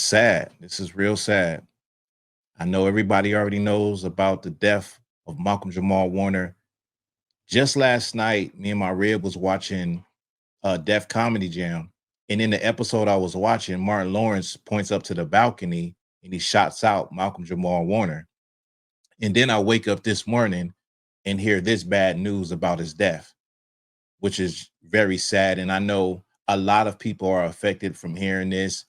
sad. This is real sad. I know everybody already knows about the death of Malcolm Jamal Warner. Just last night, me and my rib was watching Def Comedy Jam. And in the episode I was watching, Martin Lawrence points up to the balcony and he shots out Malcolm Jamal Warner. And then I wake up this morning and hear this bad news about his death, which is very sad. And I know a lot of people are affected from hearing this.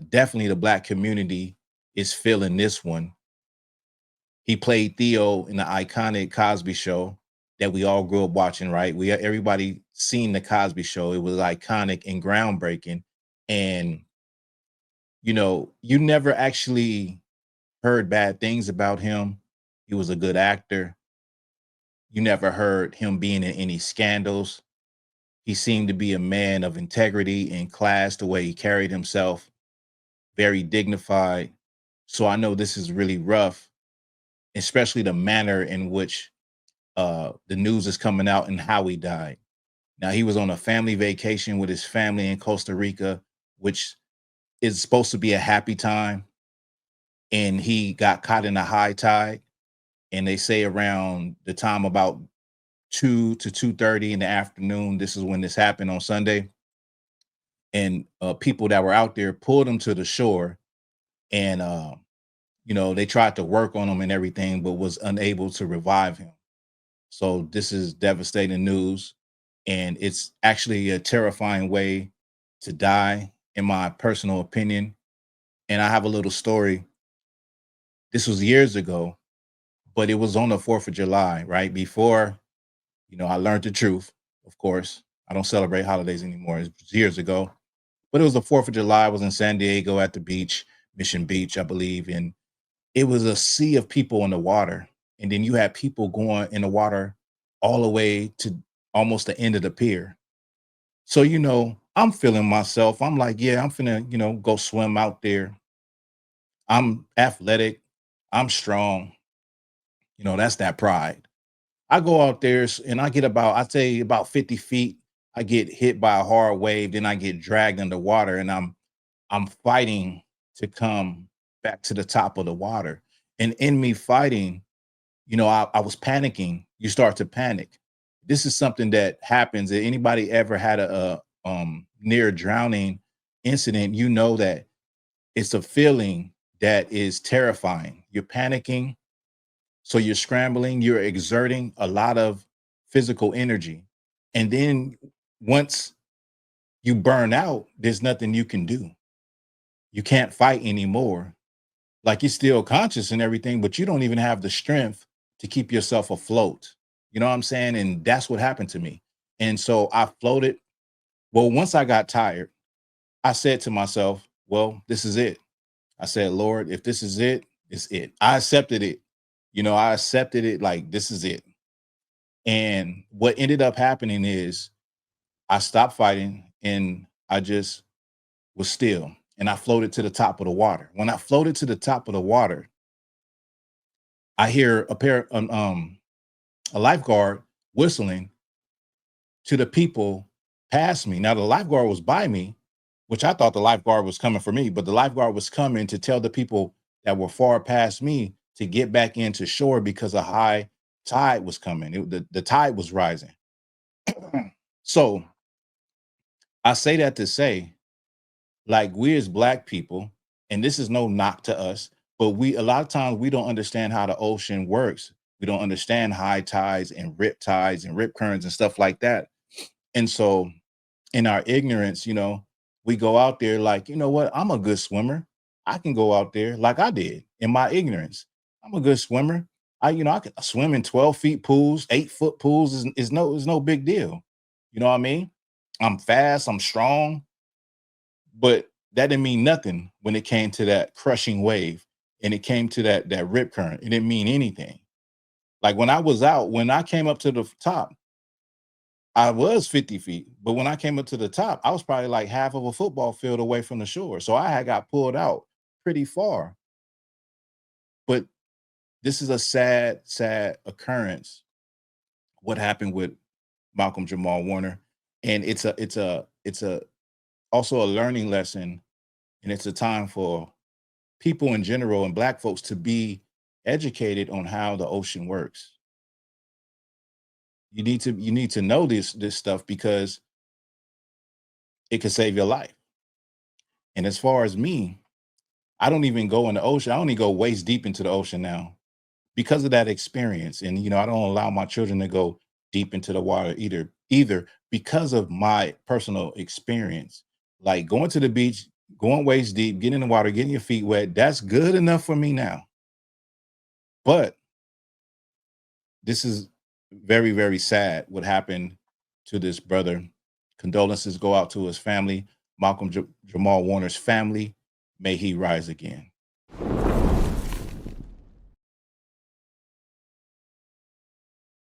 Definitely the Black community is feeling this one. He played Theo in the iconic Cosby Show that we all grew up watching, right? Everybody seen the Cosby Show. It was iconic and groundbreaking. And you never actually heard bad things about him. He was a good actor. You never heard him being in any scandals. He seemed to be a man of integrity and class, the way he carried himself, very dignified. So I know this is really rough, especially the manner in which the news is coming out and how he died. Now, he was on a family vacation with his family in Costa Rica, which is supposed to be a happy time. And he got caught in a high tide. And they say around the time about 2 to 2:30 in the afternoon, this is when this happened on Sunday. And people that were out there pulled him to the shore. And, they tried to work on him and everything, but was unable to revive him. So this is devastating news. And it's actually a terrifying way to die, in my personal opinion. And I have a little story. This was years ago, but it was on the 4th of July, right? Before, I learned the truth, of course. I don't celebrate holidays anymore. It was years ago. But it was the 4th of July. I was in San Diego at the beach, Mission Beach, I believe. And it was a sea of people in the water. And then you had people going in the water all the way to almost the end of the pier. So, I'm feeling myself. I'm like, yeah, I'm finna, go swim out there. I'm athletic. I'm strong. That's that pride. I go out there and I get I'd say about 50 feet. I get hit by a hard wave. Then I get dragged underwater and I'm fighting to come back to the top of the water. And in me fighting, I was panicking. You start to panic. This is something that happens. If anybody ever had a near drowning incident, you know that it's a feeling that is terrifying. You're panicking, so you're scrambling, you're exerting a lot of physical energy. And then once you burn out, there's nothing you can do. You can't fight anymore. Like, you're still conscious and everything, but you don't even have the strength to keep yourself afloat. You know what I'm saying? And that's what happened to me. And so I floated. Well, once I got tired, I said to myself, well, this is it. I said, Lord, if this is it, it's it. I accepted it. I accepted it like this is it. And what ended up happening is I stopped fighting and I just was still and I floated to the top of the water. When I floated to the top of the water, I hear a lifeguard whistling to the people past me. Now the lifeguard was by me, which I thought the lifeguard was coming for me, but the lifeguard was coming to tell the people that were far past me to get back into shore because a high tide was coming. The tide was rising. So I say that to say, like, we as Black people, and this is no knock to us, but a lot of times we don't understand how the ocean works. We don't understand high tides and rip currents and stuff like that. And so in our ignorance, we go out there like, you know what? I'm a good swimmer. I can go out there like I did in my ignorance. I'm a good swimmer. I can swim in 12 feet pools, 8-foot pools is no big deal. You know what I mean? I'm fast, I'm strong, but that didn't mean nothing when it came to that crushing wave and it came to that rip current. It didn't mean anything. Like when I came up to the top, I was 50 feet, but when I came up to the top, I was probably like half of a football field away from the shore. So I had got pulled out pretty far. But this is a sad, sad occurrence. What happened with Malcolm Jamal Warner, and it's a also a learning lesson And it's a time for people in general and Black folks to be educated on how the ocean works. You need to know this stuff because it can save your life. And as far as me, I don't even go in the ocean. I only go waist deep into the ocean now because of that experience. And I don't allow my children to go deep into the water either because of my personal experience. Like going to the beach, going waist deep, getting in the water, getting your feet wet, that's good enough for me now. But this is very, very sad what happened to this brother. Condolences go out to his family, Jamal Warner's family. May he rise again.